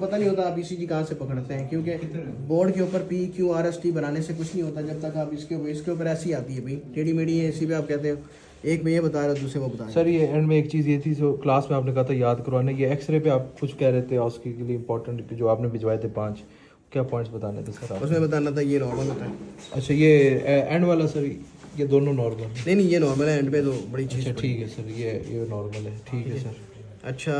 पता नहीं होता आप ईसीजी कहाँ से पकड़ते हैं, क्योंकि बोर्ड के ऊपर PQRST बनाने से कुछ नहीं होता जब तक आप इसके ऊपर ऐसी आती है भाई टेढ़ी मेढ़ी है, इसी पे आप कहते हो एक में ये बता रहे हो दूसरे वो बता रहे सर ये एंड में एक चीज़ ये थी जो क्लास में आपने कहा था याद करवाना, ये एक्सरे पे आप कुछ कह रहे थे उसके लिए इंपॉर्टेंट जो आपने भिजवाए थे 5, क्या पॉइंट्स बताने थे सर हैं। आप? उसमें बताना था ये नॉर्मल होता है। अच्छा ये एंड वाला सर ये दोनों नॉर्मल है? नहीं ये नॉर्मल है, एंड पे तो बड़ी चीज़। अच्छा ठीक है सर, ये नॉर्मल है, ठीक है सर। अच्छा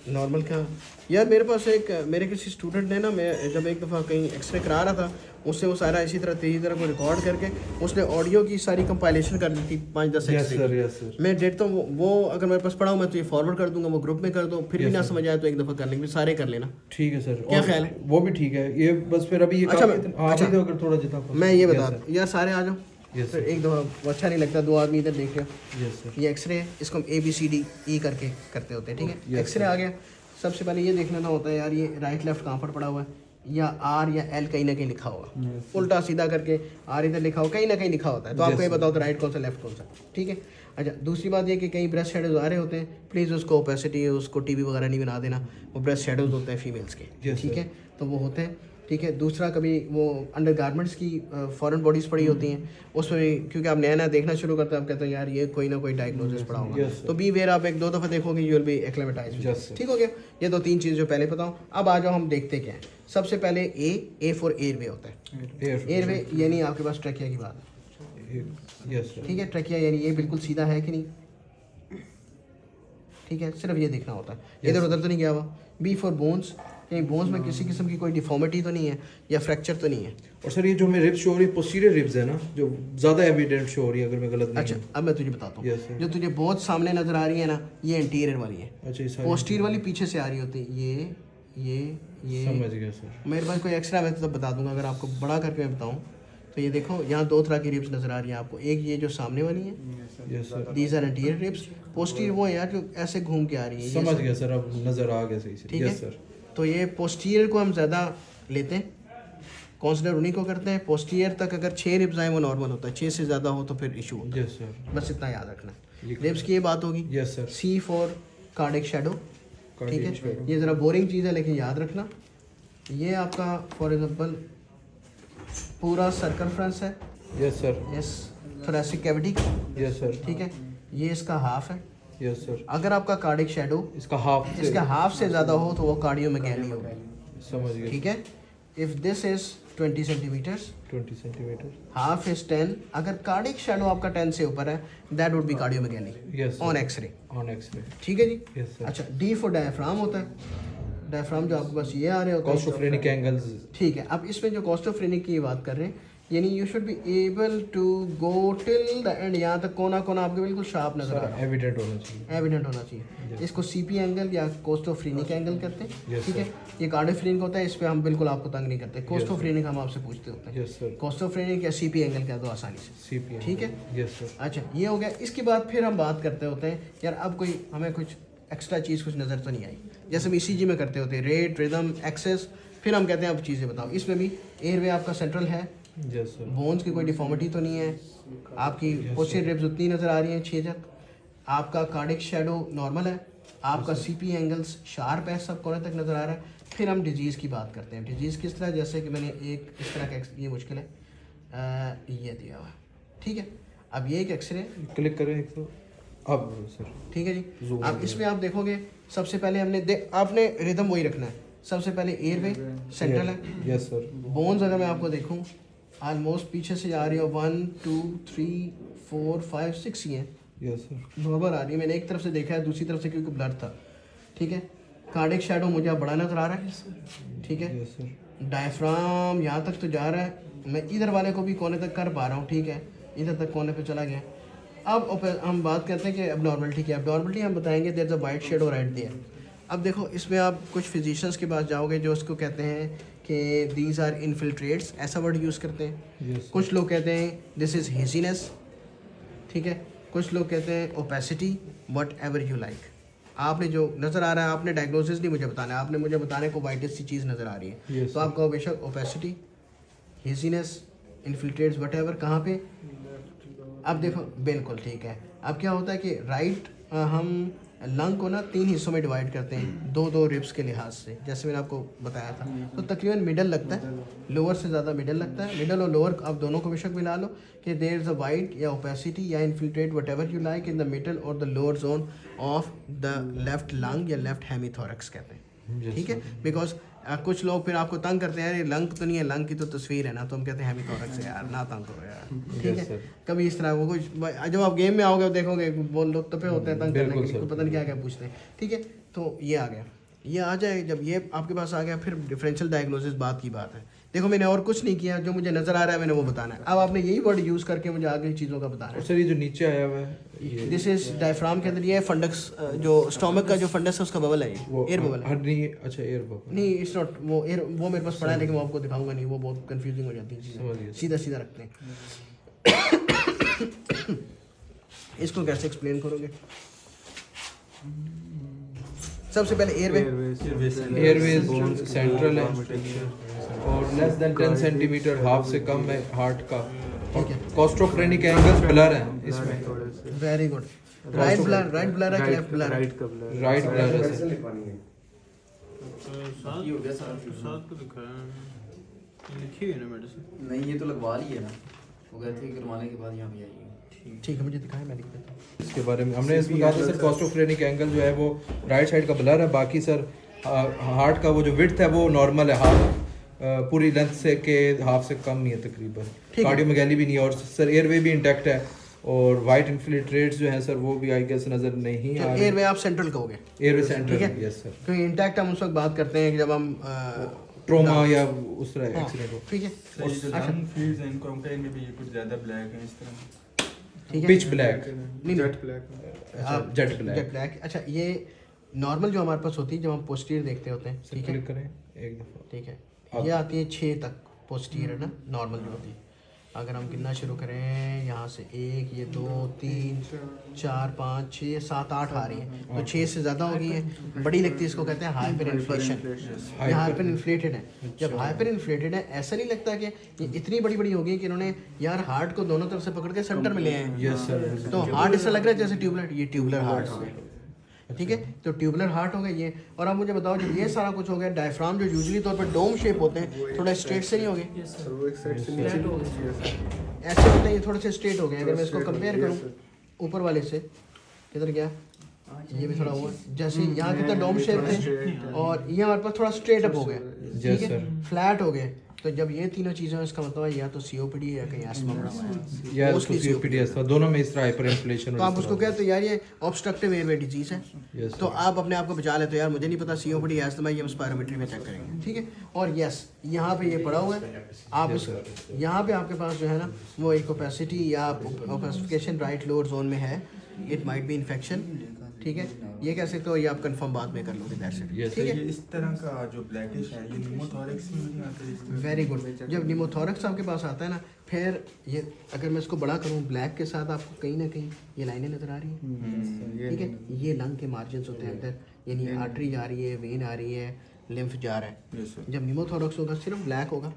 नॉर्मल क्या यार, मेरे पास मेरे किसी स्टूडेंट ने ना, मैं जब एक दफ़ा कहीं एक्सरे करा रहा था उससे वो सारा इसी तरह तेज़ी तरह को रिकॉर्ड करके उसने ऑडियो की सारी कंपाइलेशन कर दी थी 5-10 एक्सरे। Yes sir. मैं देखता हूँ वो अगर मेरे पास पड़ा हूँ मैं तो ये फॉरवर्ड कर दूंगा, वो ग्रुप में कर दो, फिर भी ना समझ आए तो एक दफ़ा कर लेंगे, सारे कर लेना। ठीक है सर, क्या ख्याल है? वो भी ठीक है, ये बस फिर अभी ये अच्छा अगर थोड़ा जितना मैं ये बता दूँ यार, सारे आ जाओ। यस फिर एक दफ़ा वो अच्छा नहीं लगता, 2 आदमी इधर देख रहे हो। Yes sir. ये एक्सरे है, इसको हम ABCDE करके करते होते हैं, ठीक है। एक्सरे आ गया, सबसे पहले ये देख लेना होता है यार ये राइट लेफ्ट कहाँ पर पड़ा हुआ है, या R या L कहीं ना कहीं लिखा होगा, उल्टा सीधा करके R इधर लिखा हो, कहीं ना कहीं लिखा होता है, तो आपको ये बताओ तो राइट कौन सा लेफ्ट कौन सा, ठीक है। अच्छा दूसरी बात ये कि कहीं ब्रेस्ट शेडोज आ रहे होते हैं, प्लीज़ उसको ओपेसिटी उसको टीवी वगैरह नहीं बना देना, वो ब्रेस्ट शेडोज होते हैं फीमेल्स के, ठीक है, तो वो होते हैं, ठीक है। दूसरा कभी वो अंडर गारमेंट्स की फॉरेन बॉडीज़ पड़ी होती हैं, उसमें क्योंकि आप नया नया देखना शुरू करते हैं, आप कहते हैं यार ये कोई ना कोई डायग्नोसिस पड़ा होगा, तो बी वेयर आप 1-2 दफ़ा देखोगे यू विल बी एक्लेमेटाइज्ड, ठीक हो गया। ये 2-3 चीज़ जो पहले बताऊँ। अब आ जाओ हम देखते क्या है। सबसे पहले A फॉर एयरवे होता है। एयरवे यानी आपके पास ट्रैकिया की बात है, ठीक है। ट्रैकिया यानी ये बिल्कुल सीधा है कि नहीं, ठीक है, सिर्फ ये देखना होता है, इधर उधर तो नहीं गया हुआ। बी फॉर बोन्स, कहीं बोन्स में किसी किस्म की कोई डिफॉर्मिटी तो नहीं है या फ्रैक्चर तो नहीं है। और सर ये जो हमें रिब्स शो हो रही है पोस्टीरियर रिब्स है ना, जो ज़्यादा एविडेंट शो हो रही है अगर मैं गलत नहीं। अच्छा अब मैं तुझे बताता हूँ, Yes, sir. जो तुझे बहुत सामने नजर आ रही है ना, ये इंटीरियर वाली है। अच्छा ये पोस्टीरियर वाली पीछे से आ रही होती है, ये समझ गया सर। मेरे पास कोई एक्स्ट्रा मैं तो बता दूंगा, अगर आपको बड़ा करके मैं बताऊँ तो ये देखो यहाँ 2 तरह की रिब्स नजर आ रही हैं आपको, एक ये जो सामने वाली है, yes sir, these are interior ribs. Posterior वो है यार जो ऐसे घूम के आ रही है, ये समझ सब, गया सर, अब नज़र आ गया सही से। ठीक है। Yes sir. तो ये पोस्टीरियर को हम ज़्यादा लेते हैं, कंसिडर उन्हीं को करते हैं। पोस्टीरियर तक अगर 6 रिब्स आए वो नॉर्मल होता है, 6 से ज़्यादा हो तो फिर इशू होता है। Yes sir. बस इतना याद रखना। रिब्स की ये बात होगी। Yes sir. C for cardiac shadow, ठीक है, ये ज़रा बोरिंग चीज़ है लेकिन याद रखना। ये आपका फॉर एग्जांपल पूरा सर्कमफ्रेंस है, yes sir. Yes, thoracic cavity, yes sir. ठीक है, ये इसका हाफ है। Yes sir. अगर आपका कार्डिक शैडो इसका हाफ इसका हाफ से ज़्यादा हो तो वो कार्डियोमेगैली होगा, समझ गया। ठीक है। If this is 20 centimetres, 20 centimetre, half is 10, अगर कार्डिक शैडो आपका 10 से ऊपर है that would be cardiomegaly yes on X-ray, on X-ray. ठीक है जी। Yes sir. अच्छा D फॉर डायफ्राम होता है, डायफ्राम जो आपके पास ये आ रहे होते हैं, कॉस्टोफ्रेनिक एंगल्स। ठीक है। अब इसमें जो कॉस्टोफ्रेनिक की बात कर रहे हैं, यानी you should be able to go till the end, यहाँ तक कोना कोना आपके बिल्कुल शार्प नजर आ रहा है, एविडेंट होना चाहिए, एविडेंट होना चाहिए। इसको CP एंगल या कोस्टोफ्रेनिक एंगल करते हैं, Yes, ठीक है। ये कार्डियोफ्रेनिक होता है, इस पे हम बिल्कुल आपको तंग नहीं करते। कोस्टोफ्रेनिक हम आपसे पूछते होते हैं, यस सर। कोस्टोफ्रेनिक या CP एंगल कह दो आसानी से, सीपी, ठीक है। Yes sir. अच्छा ये हो गया। इसके बाद फिर हम बात करते होते हैं यार, अब कोई हमें कुछ एक्स्ट्रा चीज़ कुछ नज़र तो नहीं आई, जैसे हम ECG में करते होते हैं रेट, रिदम, एक्सेस, फिर हम कहते हैं अब चीज़ें बताओ। इसमें भी एयरवे आपका सेंट्रल है, यस सर। बोन्स की कोई डिफॉर्मिटी तो नहीं है, आपकी पोस्टीरियर रिब्स उतनी नज़र आ रही हैं 6 तक, आपका कार्डिक शैडो नॉर्मल है, आपका CP एंगल्स शार्प है, सब कोने तक नज़र आ रहा है। फिर हम डिजीज़ की बात करते हैं। डिजीज़ किस तरह, जैसे कि मैंने एक इस तरह का ये मुश्किल है, ये दिया हुआ है, ठीक है। अब ये एक एक्सरे, क्लिक करें एक तो अब सर, ठीक है जी। Zoom अब इसमें आप देखोगे सबसे पहले आपने रिदम वही रखना है, सबसे पहले एयरवे सेंट्रल है। Yes sir. बोन्स अगर मैं आपको देखूं ऑलमोस्ट पीछे से आ रही हो 1 2 3 4 5 6 ही हैं, यस सर। बराबर आ रही है। मैंने एक तरफ से देखा है, दूसरी तरफ से क्योंकि ब्लर था, ठीक है। कार्डिक शैडो मुझे अब बड़ा नजर आ रहा है, ठीक है। Yes sir. डायफ्राम यहाँ तक तो जा रहा है, मैं इधर वाले को भी कोने तक कर पा रहा हूँ, ठीक है, इधर तक कोने पे चला गया। अब हम बात करते हैं कि एबनॉर्मलिटी क्या है। एबनॉर्मलिटी हम बताएंगे there is a white shadow right there. अब देखो इसमें आप कुछ फिजिशियंस के पास जाओगे जो उसको कहते हैं कि दीज आर इनफिल्ट्रेट्स, ऐसा वर्ड यूज़ करते हैं। यस कुछ लोग कहते हैं दिस इज़ हेजीनेस, ठीक है। कुछ लोग कहते हैं opacity, what ever you like. आपने जो नज़र आ रहा है, आपने डायग्नोसिस नहीं मुझे बताना है, आपने मुझे बताने को वाइटेस्ट सी चीज़ नज़र आ रही है, Yes, तो आप कहो बेशक opacity, haziness, infiltrates, what ever. कहाँ पे? अब देखो बिल्कुल ठीक है। अब क्या होता है कि राइट हम लंग को ना 3 हिस्सों में डिवाइड करते हैं, 2-2 रिब्स के लिहाज से, जैसे मैंने आपको बताया था। तो तकरीबन मिडल लगता है, लोअर से ज़्यादा मिडल लगता है। मिडल और लोअर आप दोनों को बेशक मिला लो कि देयर इज़ अ वाइट या ओपेसिटी या infiltrate whatever you like in the middle और the lower zone of the left lung या लेफ्ट हेमीथोरैक्स कहते हैं, ठीक है। बिकॉज कुछ लोग फिर आपको तंग करते हैं, यार ये लंग तो नहीं है, लंग की तो तस्वीर है ना, तो हम कहते हैं हेमीथोरैक्स है यार, ना तंग करो यार, ठीक है। कभी इस तरह को कुछ, जब आप गेम में आओगे देखोगे वो लोग तो पे होते हैं तंग करने के लिए, पता नहीं क्या क्या पूछते हैं, ठीक है। तो ये आ गया, ये आ जाए, जब ये आपके पास आ गया फिर डिफरेंशियल डायग्नोसिस बात की बात है। देखो मैंने और कुछ नहीं किया, जो मुझे नज़र आ रहा है मैंने वो बताना है। अब आपने यही वर्ड यूज़ करके मुझे आगे चीज़ों का बताना है। सर ये जो नीचे आया हुआ है, दिस इज डायफ्राम के अंदर ये फंडक्स, जो स्टोमक का जो फंडस है उसका बबल है, ये एयर बबल है। नहीं, अच्छा एयर बबल नहीं, इट्स नॉट वो एयर, वो मेरे पास पड़ा है लेकिन वो आपको दिखाऊंगा नहीं, वो बहुत कंफ्यूजिंग हो जाती है चीज़ें, सीधा सीधा रखते हैं। इसको कैसे एक्सप्लेन करोगे? सबसे पहले एयरवेज सेंट्रल है और लेस देन 10 सेंटीमीटर, हाफ से कम है हार्ट का। ठीक है, कॉस्ट्रोफ्रेनिक एंगल्स ब्लर हैं इसमें। Very good. राइट ब्लर है कि लेफ्ट ब्लर है? राइट ब्लर है सर। नहीं, ये तो लगवा ली है ना, वो गए थे करवाने के बाद यहाँ पे आई है। ठीक है, मुझे दिखाएं, मैं लिख देता हूँ। इसके बारे में हमने इसमें कहा था सर, कॉस्ट्रोफ्रेनिक एंगल जो है वो राइट साइड का ब्लर है, बाकी सर हार्ट का वो जो विड्थ है वो नॉर्मल है, हाफ पूरी लेंथ से के हाफ से कम नहीं है तकरीबन, कार्डियोमेगाली भी नहीं है, और सर एयरवे भी इंटैक्ट है, और वाइट इन्फिल्ट्रेट्स जो हैं सर वो भी आई गेस नजर नहीं आ रहे। एयरवे आप सेंट्रल कहोगे? Airway central, yes sir. क्योंकि इंटैक्ट हम उस वक्त बात करते हैं कि जब हम ट्रोमा या उस तरह एक्सीडेंट हो, ठीक है। Pitch black, jet black. अच्छा, ये नॉर्मल जो हमारे पास होती है जब हम पोस्टीरियर देखते होते हैं, ठीक है, क्लिक करें एक दफ़ा, ठीक है, ये आती है 6 तक पोस्टीरियर ना, नॉर्मल जो होती है। अगर हम गिनना शुरू करें यहाँ से 1, ये 2, 3, 4, 5, 6, 7, 8 आ रही है, तो 6 से ज़्यादा हो गई है, बड़ी लगती है, इसको कहते हैं हाइपर इन्फ्लेशन। ये हाइपर इन्फ्लेटेड है। जब हाइपर इन्फ्लेटेड है, ऐसा नहीं लगता कि ये इतनी बड़ी बड़ी हो गई कि इन्होंने यार हार्ट को दोनों तरफ से पकड़ के सेंटर में ले आए हैं, तो हार्ट ऐसा लग रहा है जैसे ट्यूबलर, ये ट्यूबलर हार्ट हो गया, ठीक है। तो ट्यूबलर हार्ट हो गया ये। और अब मुझे बताओ, जब ये सारा कुछ हो गया, डायफ्राम जो यूजुअली तौर पर डोम शेप होते हैं, थोड़ा स्ट्रेट से नहीं हो गए, ऐसे होते हैं, ये थोड़े से स्ट्रेट हो गए। अगर मैं इसको कंपेयर करूँ ऊपर वाले से, किधर गया, ये भी थोड़ा हुआ, जैसे यहाँ कितना डोम शेप थे और ये हमारे पास थोड़ा स्ट्रेट अप हो गया, ठीक है, फ्लैट हो गए। तो जब ये तीनों चीज़ें, इसका मतलब है या तो सीओपीडी है या कहीं एस्मा बड़ा हुआ है, या सीओपीडी है, दोनों में इस तरह हाइपर इन्फ्लेशन। तो आप उसको कहते हो यार ये ऑब्स्ट्रक्टिव एयरवे डिजीज़ है, तो आप अपने आप को बचा लेते हो, यार मुझे नहीं पता सीओपीडी है, तो मैं ये स्पायरोमेट्री में चेक करेंगे, ठीक है। और यस, यहाँ पे ये पड़ा हुआ है, आप इस यहाँ पे आपके पास जो है ना वो एक ओपेसिटी या ओपेसिफिकेशन राइट लोअर जोन में है, इट माइट बी इन्फेक्शन, ठीक है। ये कह सकते हो, ये आप कंफर्म बाद में कर लोगे, दैट्स इट, ठीक है। इस तरह का जो ब्लैकिश है ये निमोथोरैक्स में नहीं आता है? Very good. जब निमोथोरैक्स आपके पास आता है ना, फिर ये अगर मैं इसको बड़ा करूँ, ब्लैक के साथ आपको कहीं ना कहीं ये लाइनें नज़र आ रही हैं, ठीक है, ये लंग के मार्जिन होते हैं अंदर, यानी आर्टरी जा रही है, वेन आ रही है, लिम्फ जा रहा है। जब निमोथोरैक्स होगा सिर्फ ब्लैक होगा,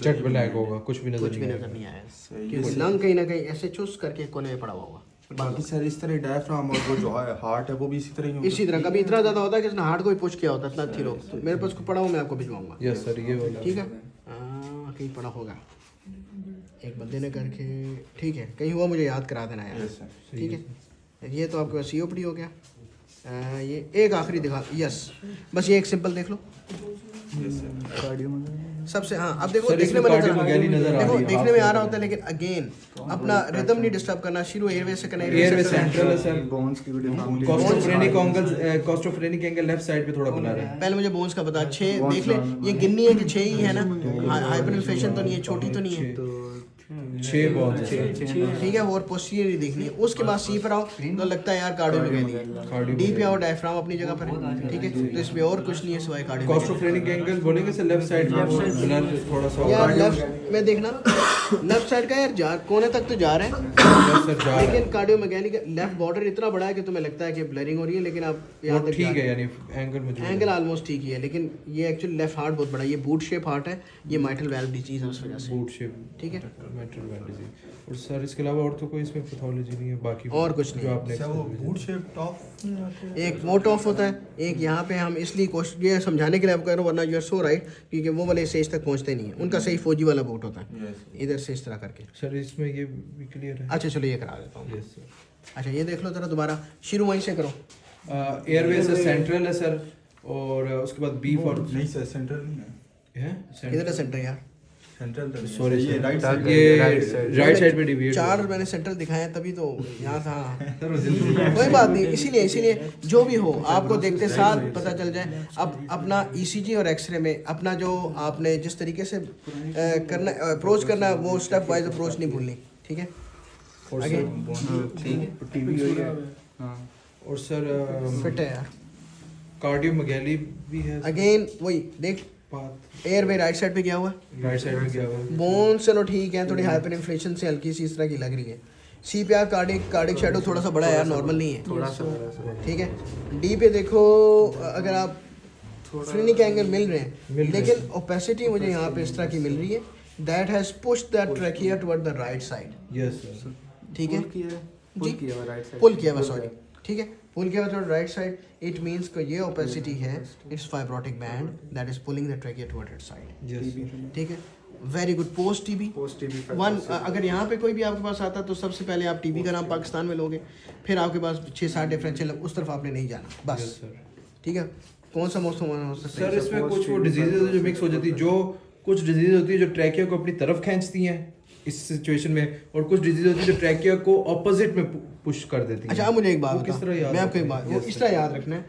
जेट ब्लैक होगा, कुछ भी नजर नहीं आया, क्योंकि लंग कहीं ना कहीं ऐसे चुस करके कोने में पड़ा हुआ होगा। बाकी सर इस तरह डायफ्राम और वो जो हार्ट है वो भी इसी तरह ही होगा? इसी तरह। कभी इतना ज़्यादा होता है कि इसने हार्ट को ही पुश किया होता है, इतना थी लोग, तो मेरे पास को पड़ा हुआ, मैं आपको भिजवाऊंगा। यस सर, ये वाला ठीक है, कहीं पड़ा होगा एक बंदे ने करके, ठीक है, कहीं हुआ, मुझे याद करा देना यार, ठीक है। ये तो आपके पास सीओपीडी हो गया। ये एक आखिरी दिखा, यस, बस ये एक सिंपल देख लो सबसे। हाँ, अब देखो, देखने में देखने में आ रहा होता है, लेकिन अगेन अपना रिदम नहीं डिस्टर्ब करना, शुरू एयरवे से करना, एयरवे सेंट्रल है सर। बोन्स की भी कॉस्ट्रोफ्रेनिक एंगल लेफ्ट साइड पे थोड़ा बना रहा है। पहले मुझे बोन्स का बता, 6 देख ले, ये गिननी है कि 6 ही है ना, हाइपर इन्फ्लेशन तो नहीं है, छोटी तो नहीं है, 6 बोन्स, ठीक है। और पोस्टीरियर देखनी है, उसके बाद सी पर आओ तो लगता है यार कार्डियोमेगाली है, डी पे आओ डायफ्राम अपनी जगह पर है, ठीक है। तो इसमें और कुछ नहीं है सिवाय कार्डियोमेगाली। कॉस्ट्रोफ्रेनिक एंगल बोलेंगे सर, लेफ्ट साइड में ब्लर थोड़ा सा यार, लेफ्ट में देखना, लेफ्ट साइड का यार जा कोने तक तो जा रहे हैं, लेकिन कार्डियोमेगाली का लेफ्ट बॉर्डर इतना बड़ा है कि तुम्हें लगता है कि ब्लरिंग हो रही है, लेकिन आप यहाँ तक ठीक है, यानी एंगल ऑलमोस्ट ठीक ही है, लेकिन ये एक्चुअली लेफ्ट हार्ट बहुत बड़ा है, ये बूट शेप हार्ट है, ये माइटल वाल्व डिजीज है उस वजह से, बूट शेप, ठीक है। Went disease. और सर इसके अलावा और तो कोई इसमें पैथोलॉजी नहीं है बाकी और कुछ नहीं जो है। आपने अच्छा वो बूट शेप टॉप नहीं आते हैं? एक मोट ऑफ होता है, एक यहाँ पे हम इसलिए कोशिश ये समझाने के लिए आपको कह रहा हूँ, वरना यू आर सो राइट, क्योंकि वो वाले स्टेज तक पहुँचते नहीं है, उनका सही फौजी वाला बूट होता है Yes. इधर से इस तरह करके। सर इसमें ये भी क्लियर है। अच्छा चलो ये करा देता हूँ। Yes sir. अच्छा ये देख लो जरा दोबारा, शुरू वहीं से करो। एयरवे से सेंट्रल है सर, और उसके बाद बी फॉर नहीं सर सेंट्रल नहीं है, है इधर है सेंटर यार, सेंट्रल तो नहीं है। सॉरी ये राइट साइड ये राइट साइड पे डिवीएट चार मैंने सेंटर दिखाए हैं तभी तो यहाँ था। सर वो जल्दी कोई बात नहीं, इसीलिए जो भी हो आपको देखते साथ पता चल जाए। अब अपना ईसीजी और एक्सरे में अपना जो आपने जिस तरीके से करना अप्रोच करना, वो स्टेप वाइज अप्रोच नहीं भूलनी, ठीक है। और आगे सर टीवी हुई है। हाँ और सर फिट है यार। कार्डियो मगैली भी है अगेन वही देख, पाथ एयरवे राइट साइड पे गया हुआ है, राइट साइड में क्या हुआ है। बोन चलो ठीक है, थोड़ी हाइपर इन्फ्लेशन से हल्की सी इस तरह की लग रही है। सी पे कार्डिक शैडो थोड़ा सा बड़ा है यार, नॉर्मल नहीं है, थोड़ा सा बड़ा सा। ठीक है। डी पे देखो, अगर आप फ्रेनिक एंगल मिल रहे हैं, लेकिन ओपेसिटी मुझे यहाँ पे इस तरह की मिल रही है, that has pushed that trachea toward the right side, yes sir. ठीक है पुल किया हुआ राइट साइड। पुल किया हुआ, सॉरी, ठीक है, पुल किया हुआ toward right side. It means कि ये ओपेसिटी है, it's fibrotic band that is pulling the trachea toward it's side, yes ठीक है। Very good. Post TB post TB one, अगर यहाँ पे कोई भी आपके पास आता तो सबसे पहले आप टीबी का नाम पाकिस्तान में लोगे, फिर आपके पास 6-7 डिफरेंशियल, उस तरफ आपने नहीं जाना बस, यस सर। ठीक है। कौन सा मौसम हो सकता है? सर इसमें कुछ वो डिजीजेज जो मिक्स हो जाती है, जो कुछ डिजीज होती है जो ट्रैकिया को अपनी तरफ खींचती हैं इस सिचुएशन में, और कुछ डिजीज होती है जो ट्रैकिया को ऑपोजिट में पुश कर देती है। अच्छा अब मुझे एक बात वो किस तरह बताओ, याद मैं आपको एक रखना बात, है? वो Yes, इस sir. तरह याद रखना है,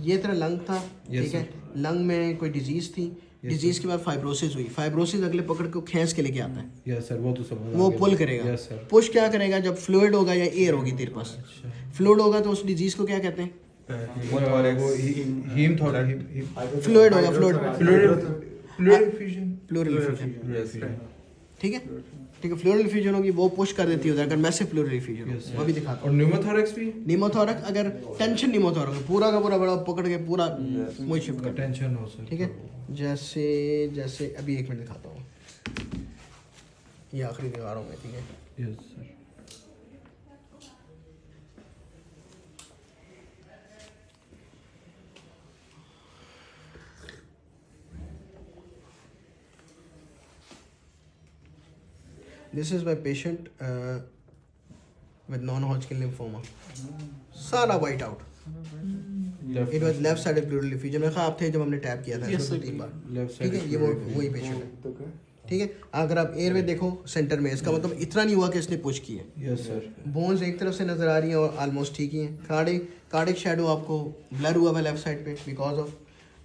ये तरह लंग था, Yes, ठीक है, लंग में कोई डिजीज थी, डिजीज के बाद फाइब्रोसिस हुई, फाइब्रोसिस अगले पकड़ को खींच के लेके आता है, यस सर, वो तो समझ वो आ गया। पुल करेगा। Yes sir. पुश क्या करेगा? जब फ्लूइड होगा या एयर होगी तेरे पास, अच्छा। फ्लूइड होगा तो उस डिजीज को क्या कहते हैं? वो हीम फ्लूइड होगा, fluid fluid infusion. Pleural infusion, ठीक है, ठीक है, फ्लूरल इन्फ्यूजन होगी, वो पुश कर देती है उधर, अगर मैसिव फ्लूरल इन्फ्यूजन हो, वो भी दिखाता और न्यूमोथोरैक्स भी हूँ। निमोथोरक, अगर टेंशन निमोथोरक पूरा का पूरा बड़ा पकड़ के पूरा वही शिफ्ट कर, टेंशन हो सर। ठीक है। जैसे जैसे अभी 1 मिनट दिखाता हूँ, ये आखिरी दीवारों में, ठीक है। Yes sir. This is my patient with non-Hodgkin lymphoma. सारा white out. It was left sided pleural effusion. मैं आप थे जब हमने टैप किया था इसमें 3 बार, Left ठीक है। ये वो वही पेशेंट है, ठीक है। अगर आप एयरवे देखो सेंटर में, इसका मतलब इतना नहीं हुआ कि इसने पुश किया। Yes sir. बोन्स एक तरफ से नजर आ रही हैं और ऑलमोस्ट ठीक ही हैं। कार्डिक शैडो आपको ब्लर हुआ हुआ लेफ्ट साइड पे बिकॉज ऑफ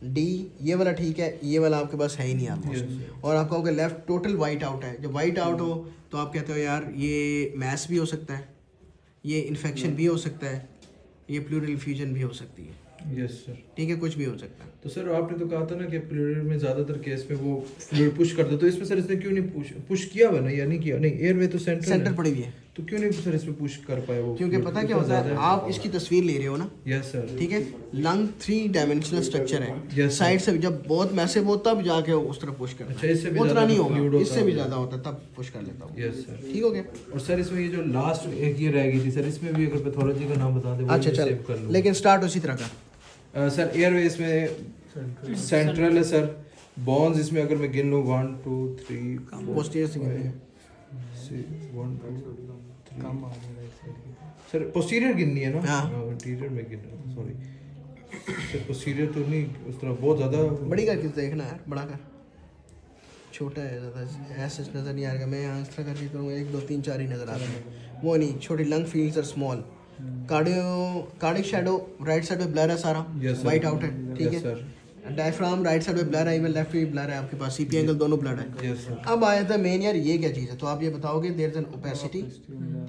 डी, ये वाला ठीक है, ये वाला आपके पास है ही नहीं ऑलमोस्ट। और आपका अगर लेफ्ट टोटल वाइट आउट है, जब वाइट आउट हो तो आप कहते हो यार ये मैस भी हो सकता है, ये इन्फेक्शन भी हो सकता है, ये प्लूरल इन्फ्यूजन भी हो सकती है, यस सर। ठीक है, कुछ भी हो सकता है। तो सर आपने तो कहा था ना कि प्लूरल में ज्यादातर केस में वो फ्लूइड पुश करता, तो इसमें सर इसने क्यों नहीं पुश किया हुआ ना, या नहीं किया? नहीं, एयर में तो सेंटर पड़ी हुई है, तो क्यों नहीं सर इसमें पुश कर पाए वो? क्योंकि पता क्या होता है, आप इसकी तस्वीर ले रहे हो ना, यस सर। ठीक है। लंग 3 डायमेंशनल स्ट्रक्चर है, Yes, साइड से जब बहुत मैसिव हो तब जाके उस तरफ पुश करता अच्छा, है, इससे भी उतना ज़्यादा नहीं fluid होगा, होता इससे भी होगा। ज़्यादा होता है तब पुश कर लेता हूँ, यस सर। ठीक हो गया। और सर इसमें ये जो लास्ट एक ये रह गई थी सर, इसमें भी अगर पैथोलॉजी का नाम बता दें, वो अच्छा मैं चल, save कर लूँ। लेकिन स्टार्ट उसी तरह का। सर एयरवेज में सेंट्रल है सर। बॉन्स इसमें अगर मैं गिन लूँ 1 2 3 पोस्टीरियर से गिनते हैं। 1 2 3 सर पोस्टीरियर गिननी है ना? हाँ। इंटीरियर में गिन रहा था, सॉरी सर। पोस्टीरियर तो नहीं उस तरह बहुत ज़्यादा बड़ी करके देखना यार, बड़ा कर, छोटा है ज़्यादा ऐसे नज़र नहीं आएगा। मैं यहाँ इस तरह करके करूँगा, 1 2 3 4 ही नज़र आ रहा है, वो नहीं, छोटी lung fields are small. Cardiac shadow right side पे ब्लर है सारा, Yes, sir. वाइट आउट है, ठीक Yes, है। sir. डायफ्राम राइट साइड पे ब्लर है, इवन लेफ्ट पे भी ब्लर है आपके पास, सीपी एंगल दोनों ब्लर है। Yes sir. अब आया था मेन यार, ये क्या चीज़ है, तो आप ये बताओगे देयर इज एन ओपेसिटी,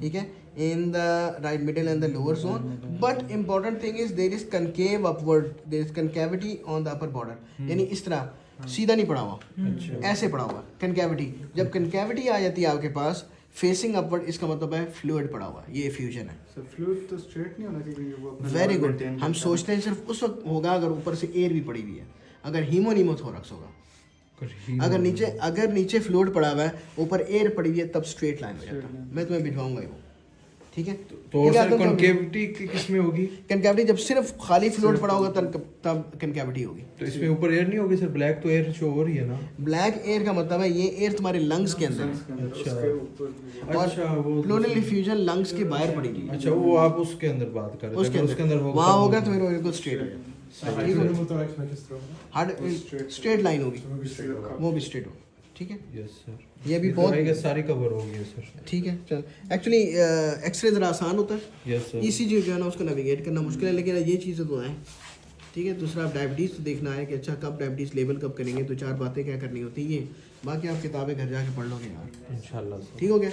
ठीक है, in the right middle and the lower zone, but important thing is there is concave upward, there is concavity on the upper border, यानी इस तरह सीधा नहीं पड़ा हुआ, अच्छा। ऐसे पड़ा हुआ कनकेविटी। जब कनकेविटी आ जाती है आपके पास फेसिंग अपवर्ड, इसका मतलब है फ्लूइड पड़ा हुआ है, ये फ्यूजन है। सर फ्लूइड तो स्ट्रेट नहीं होना चाहिए क्योंकि वो अपना वेरी level गुड। maintain हम करता है। सोचते हैं सिर्फ उस वक्त होगा अगर ऊपर से एयर भी पड़ी हुई है, अगर हीमोनीमोथोरक्स होगा अगर नीचे फ्लूइड पड़ा हुआ है, ऊपर एयर पड़ी हुई है, तब स्ट्रेट लाइन हो जाता है। मैं तुम्हें भिजवाऊंगा वो, ठीक है। तो और सर कॉन्केविटी किस में होगी? कनकैविटी जब सिर्फ खाली फ्लूइड पड़ा होगा तब कनकैविटी होगी। तो इसमें ऊपर एयर नहीं होगी सर? ब्लैक तो एयर शो हो रही है ना। ब्लैक एयर का मतलब है ये एयर तुम्हारे लंग्स के अंदर है। अच्छा वो प्लूरल डिफ्यूजन लंग्स के बाहर पड़ी हुई है। अच्छा वो आप उसके अंदर बात कर रहे थे। उसके अंदर होगा वहाँ होगा तो मेरे बिल्कुल स्ट्रेट हो जाएगा। Pneumothorax में किस तरह? हार्ड स्ट्रेट लाइन होगी, वो भी स्ट्रेट हो, ठीक है। Yes sir. ये भी तो बहुत आई गेस सारी कवर हो गई है सर। ठीक है। चल एक्चुअली एक्सरे ज़रा आसान होता है, यस सर। ईसीजी जो है ना उसको नेविगेट करना मुश्किल है, लेकिन ये चीज़ें तो हैं, ठीक है। दूसरा आप डायबिटीज़ तो देखना है कि अच्छा कब डायबिटीज़ लेवल कब करेंगे, तो 4 बातें क्या करनी होती है ये, बाकी आप किताबें घर जाके पढ़ लोगे यार, इंशाल्लाह सर। ठीक हो गया।